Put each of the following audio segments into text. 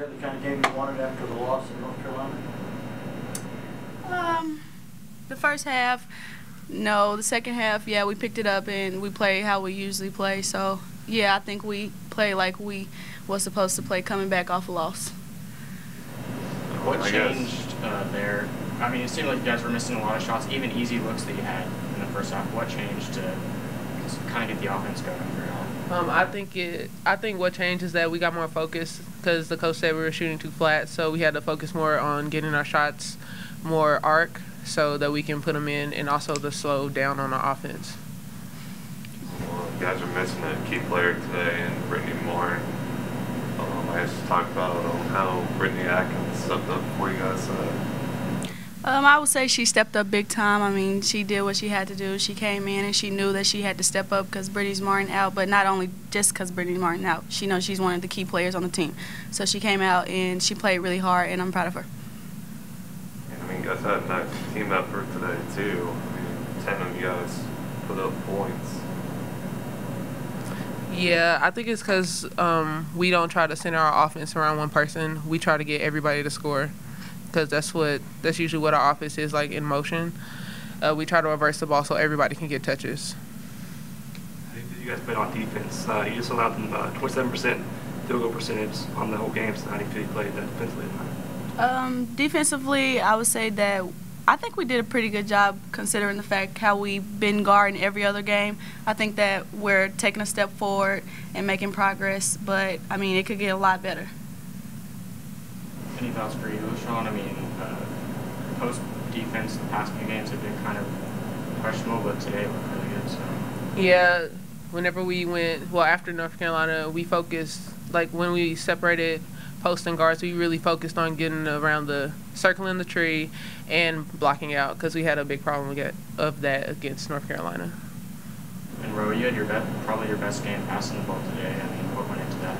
that the kind of game you wanted after the loss in North Carolina? The first half, no. The second half, yeah, we picked it up and we played how we usually play. So, yeah, I think we played like we was supposed to play coming back off a loss. What changed there? I mean, it seemed like you guys were missing a lot of shots, even easy looks that you had in the first half. What changed to kind of get the offense going for y'all? I think what changed is that we got more focused because the coach said we were shooting too flat, so we had to focus more on getting our shots more arc so that we can put them in, and also to slow down on our offense. Well, you guys are missing a key player today, and Brittany Moore. I just talked about how Brittany Atkins stepped up for you guys. I would say she stepped up big time. I mean, she did what she had to do. She came in and she knew that she had to step up because Brittany Martin out, but not only just because Brittany Martin out. She knows she's one of the key players on the team. So she came out and she played really hard, and I'm proud of her. I mean, you guys had a nice team effort today, too. I mean, 10 of you guys put up points. Yeah, I think it's because we don't try to center our offense around one person. We try to get everybody to score because that's usually what our offense is like in motion. We try to reverse the ball so everybody can get touches. You guys played on defense. You just allowed them 27% field goal percentage on the whole game, so how do you feel you played that defensively? Defensively, I would say that I think we did a pretty good job considering the fact how we've been guarding every other game. I think that we're taking a step forward and making progress, but, I mean, it could get a lot better. Any thoughts for you, Sean? I mean, post defense, the past few games have been kind of questionable, but today looked really good. So. Yeah, whenever we went, well, after North Carolina, we focused, like when we separated post and guards, we really focused on getting around the circling the tree and blocking out because we had a big problem of that against North Carolina. And Ro, you had probably your best game passing the ball today. I mean, what went into that?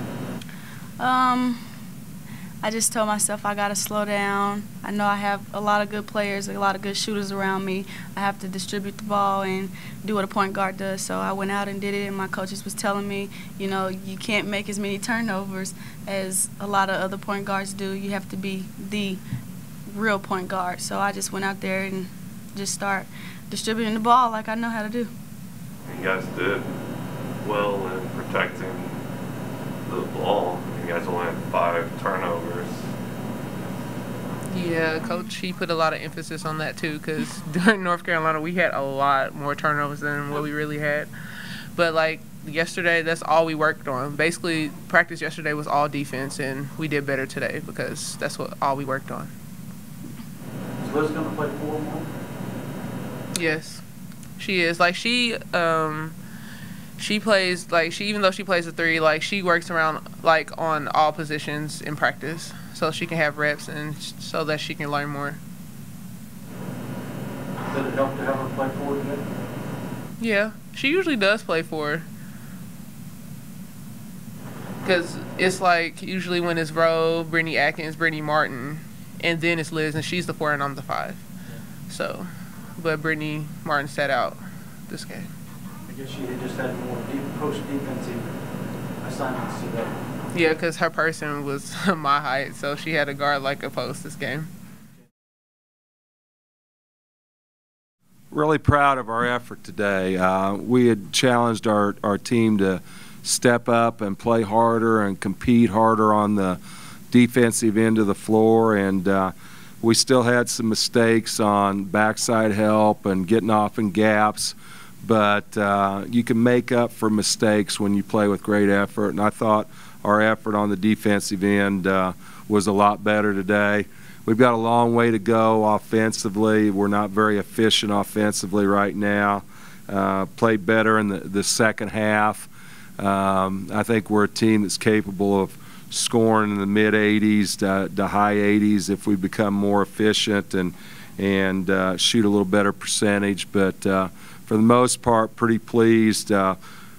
I just told myself I got to slow down. I know I have a lot of good players, a lot of good shooters around me. I have to distribute the ball and do what a point guard does. So I went out and did it, and my coaches was telling me, you know, you can't make as many turnovers as a lot of other point guards do. You have to be the real point guard. So I just went out there and just start distributing the ball like I know how to do. You guys did well in protecting the ball. You guys only had 5 turnovers. Yeah, Coach, he put a lot of emphasis on that too because during North Carolina we had a lot more turnovers than what we really had. But like yesterday, that's all we worked on. Basically, practice yesterday was all defense, and we did better today because that's all we worked on. Is Liz going to play 4 more? Yes, she is. Like she plays even though she plays a 3, like she works around like on all positions in practice, so she can have reps and so that she can learn more. Did it help to have her play 4 today? Yeah, she usually does play 4. Because it's like usually when it's Ro, Brittany Atkins, Brittany Martin, and then it's Liz, and she's the 4 and I'm the 5. So, but Brittany Martin sat out this game. I guess she just had more post-defensive assignments today. Yeah, because her person was my height, so she had to guard like a post this game. Really proud of our effort today. We had challenged our team to step up and play harder and compete harder on the defensive end of the floor, and we still had some mistakes on backside help and getting off in gaps. But you can make up for mistakes when you play with great effort, and I thought our effort on the defensive end was a lot better today. We've got a long way to go offensively. We're not very efficient offensively right now. Played better in the second half. I think we're a team that's capable of scoring in the mid-80s to high 80s if we become more efficient and shoot a little better percentage. But for the most part, pretty pleased.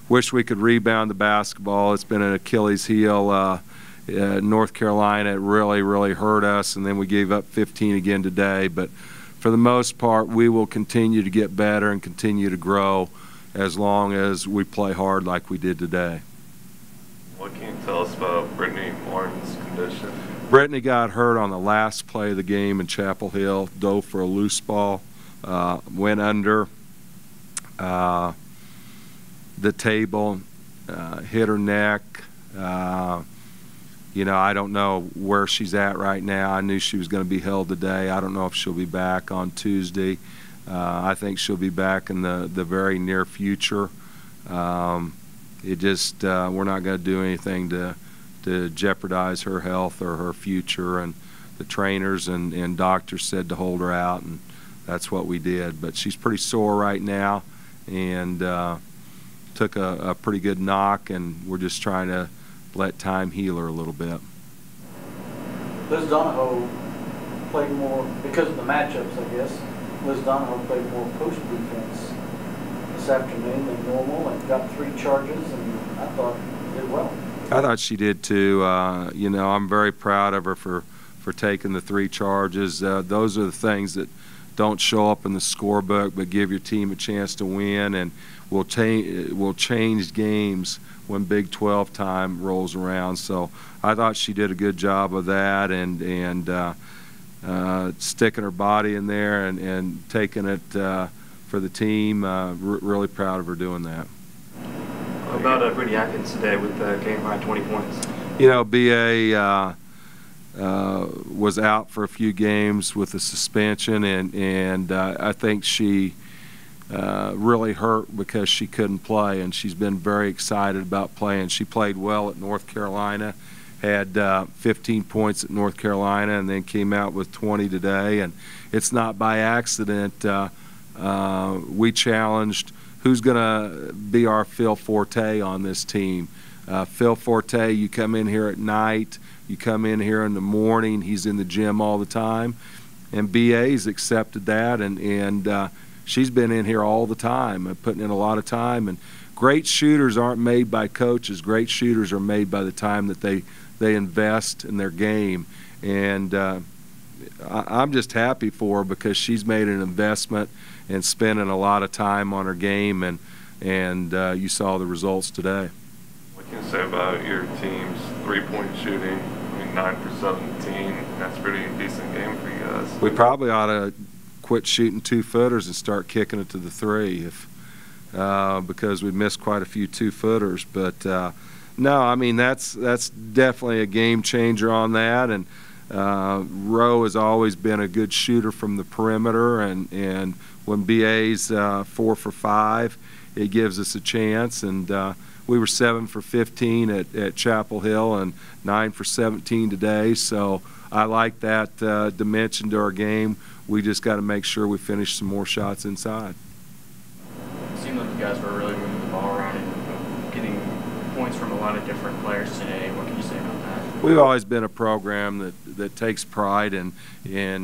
Wish we could rebound the basketball. It's been an Achilles heel. North Carolina, it really hurt us, and then we gave up 15 again today. But for the most part, we will continue to get better and continue to grow as long as we play hard like we did today. What can you tell us about Brittany Martin's condition? Brittany got hurt on the last play of the game in Chapel Hill, dove for a loose ball, went under the table, hit her neck. You know, I don't know where she's at right now. I knew she was going to be held today. I don't know if she'll be back on Tuesday. I think she'll be back in the very near future. It just we're not going to do anything to jeopardize her health or her future. And the trainers and doctors said to hold her out, and that's what we did. But she's pretty sore right now, and took a pretty good knock, and we're just trying to let time heal her a little bit. Liz Donahoe played more, because of the matchups, I guess, Liz Donahoe played more post defense this afternoon than normal and got 3 charges, and I thought did well. I thought she did too. You know, I'm very proud of her for taking the 3 charges. Those are the things that don't show up in the scorebook but give your team a chance to win, and will change games when Big 12 time rolls around. So I thought she did a good job of that, and sticking her body in there and taking it for the team. Really proud of her doing that. How about Brittany Atkins today with the game high 20 points? You know, BA was out for a few games with a suspension, and I think she really hurt because she couldn't play, and she's been very excited about playing. She played well at North Carolina, had 15 points at North Carolina, and then came out with 20 today. And it's not by accident. We challenged who's going to be our Phil Forte on this team. Phil Forte, you come in here at night, you come in here in the morning, he's in the gym all the time. And BA's accepted that, and she's been in here all the time, putting in a lot of time. And great shooters aren't made by coaches. Great shooters are made by the time that they invest in their game. And I'm just happy for her because she's made an investment and spending a lot of time on her game, and you saw the results today. What can you say about your team's 3-point shooting? I mean, 9 for 17. That's a pretty decent game for you guys. We probably ought to quit shooting 2-footers and start kicking it to the 3, because we missed quite a few 2-footers. But no, I mean that's definitely a game changer on that. And Rowe has always been a good shooter from the perimeter, and when BA's 4 for 5, it gives us a chance. And we were 7 for 15 at Chapel Hill and 9 for 17 today. So I like that dimension to our game. We just got to make sure we finish some more shots inside. It seemed like you guys were really moving the ball around and getting points from a lot of different players today. What can you say about that? We've always been a program that takes pride in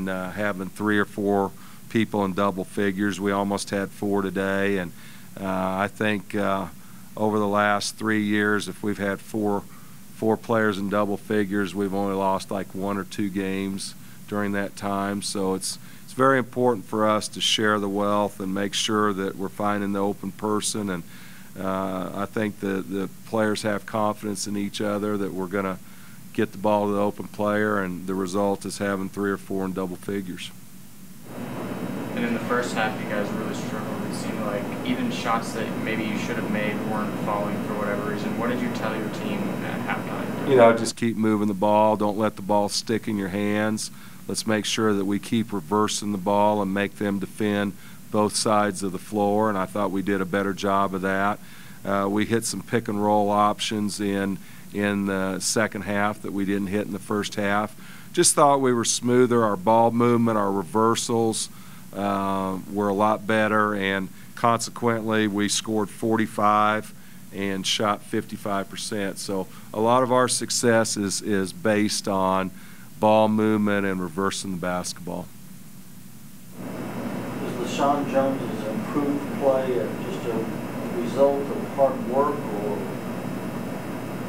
having 3 or 4 people in double figures. We almost had 4 today, and I think over the last 3 years, if we've had four players in double figures, we've only lost like 1 or 2 games during that time. So it's very important for us to share the wealth and make sure that we're finding the open person. And I think the players have confidence in each other that we're going to get the ball to the open player, and the result is having 3 or 4 in double figures. And in the first half, you guys really struggled. It seemed like even shots that maybe you should have made weren't falling for whatever reason. What did you tell your team at halftime? You know, just keep moving the ball. Don't let the ball stick in your hands. Let's make sure that we keep reversing the ball and make them defend both sides of the floor, and I thought we did a better job of that. We hit some pick and roll options in the second half that we didn't hit in the first half. Just thought we were smoother. Our ball movement, our reversals were a lot better, and consequently we scored 45 and shot 55%. So a lot of our success is based on ball movement and reversing the basketball. Is LaShawn Jones' improved play just a result of hard work or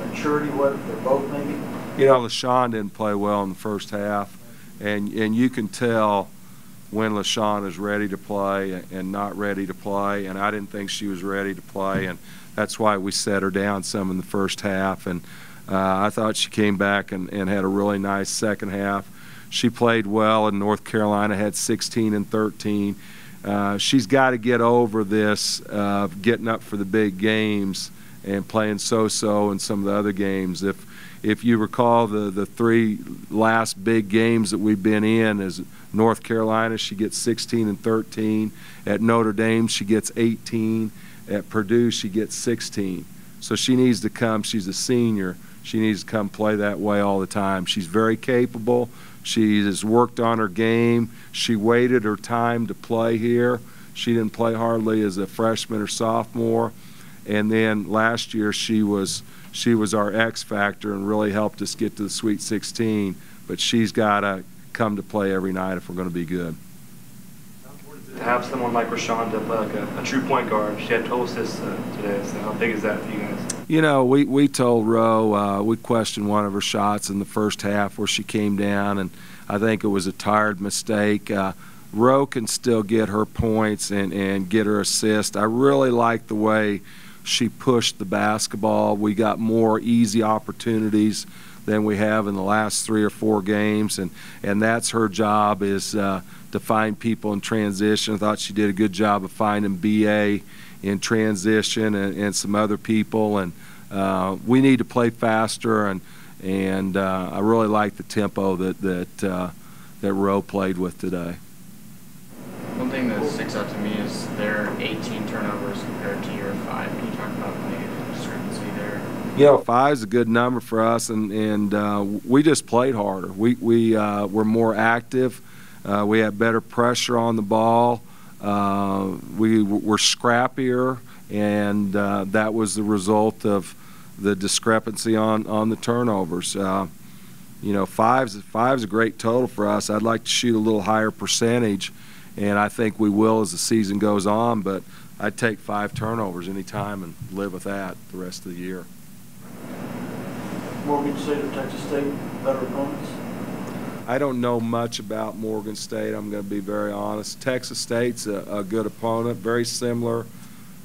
maturity? What they're both maybe? You know, LaShawn didn't play well in the first half, and you can tell when LaShawn is ready to play and not ready to play, and I didn't think she was ready to play, and that's why we set her down some in the first half. And I thought she came back and had a really nice second half. She played well, and North Carolina had 16 and 13. She's got to get over this getting up for the big games and playing so-so in some of the other games. If you recall the three last big games that we've been in, is North Carolina, she gets 16 and 13. At Notre Dame, she gets 18. At Purdue, she gets 16. So she needs to come. She's a senior. She needs to come play that way all the time. She's very capable. She has worked on her game. She waited her time to play here. She didn't play hardly as a freshman or sophomore. And then last year she was our X factor and really helped us get to the Sweet 16. But she's got to come to play every night if we're going to be good. To have someone like Rashonda play like a true point guard, she had 12 assists today. So how big is that for you guys? You know, we told Roe, we questioned one of her shots in the first half where she came down, and I think it was a tired mistake. Roe can still get her points and get her assist. I really like the way she pushed the basketball. We got more easy opportunities than we have in the last 3 or 4 games, and that's her job, is to find people in transition. I thought she did a good job of finding B.A. in transition and some other people, and we need to play faster, and I really like the tempo that Roe played with today. One thing that sticks out to me is their 18 turnovers compared to your 5. Can you talk about the discrepancy there? You know, 5 is a good number for us, and we just played harder. We were more active. We had better pressure on the ball. We were scrappier, and that was the result of the discrepancy on the turnovers. You know, 5's a great total for us. I'd like to shoot a little higher percentage, and I think we will as the season goes on, but I'd take 5 turnovers anytime and live with that the rest of the year. Morgan State or Texas State better opponents? I don't know much about Morgan State. I'm going to be very honest. Texas State's a good opponent, very similar,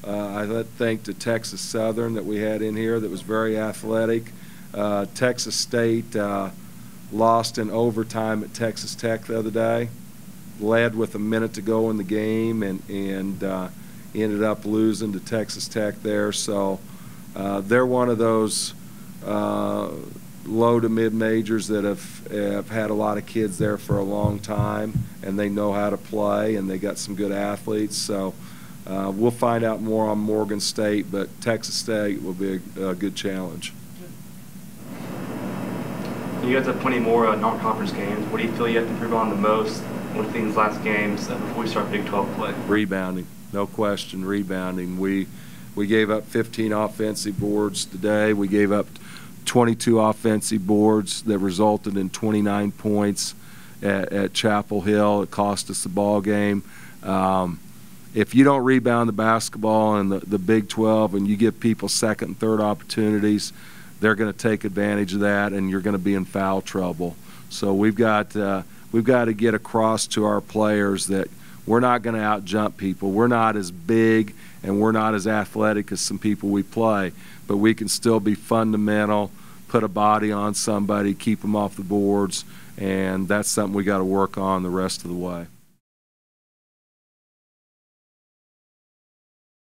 I think, to Texas Southern that we had in here that was very athletic. Texas State lost in overtime at Texas Tech the other day, led with a minute to go in the game, and ended up losing to Texas Tech there. So they're one of those low to mid majors that have had a lot of kids there for a long time, and they know how to play, and they got some good athletes. So we'll find out more on Morgan State, but Texas State will be a good challenge. You guys have plenty more non-conference games. What do you feel you have to improve on the most with these last games before we start Big 12 play? Rebounding, no question, rebounding. We gave up 15 offensive boards today. We gave up 22 offensive boards that resulted in 29 points at Chapel Hill. It cost us the ball game. If you don't rebound the basketball in the Big 12 and you give people second and third opportunities, they're going to take advantage of that, and you're going to be in foul trouble. So we've got to get across to our players that we're not going to out-jump people. We're not as big and we're not as athletic as some people we play, but we can still be fundamental, put a body on somebody, keep them off the boards, and that's something we got to work on the rest of the way.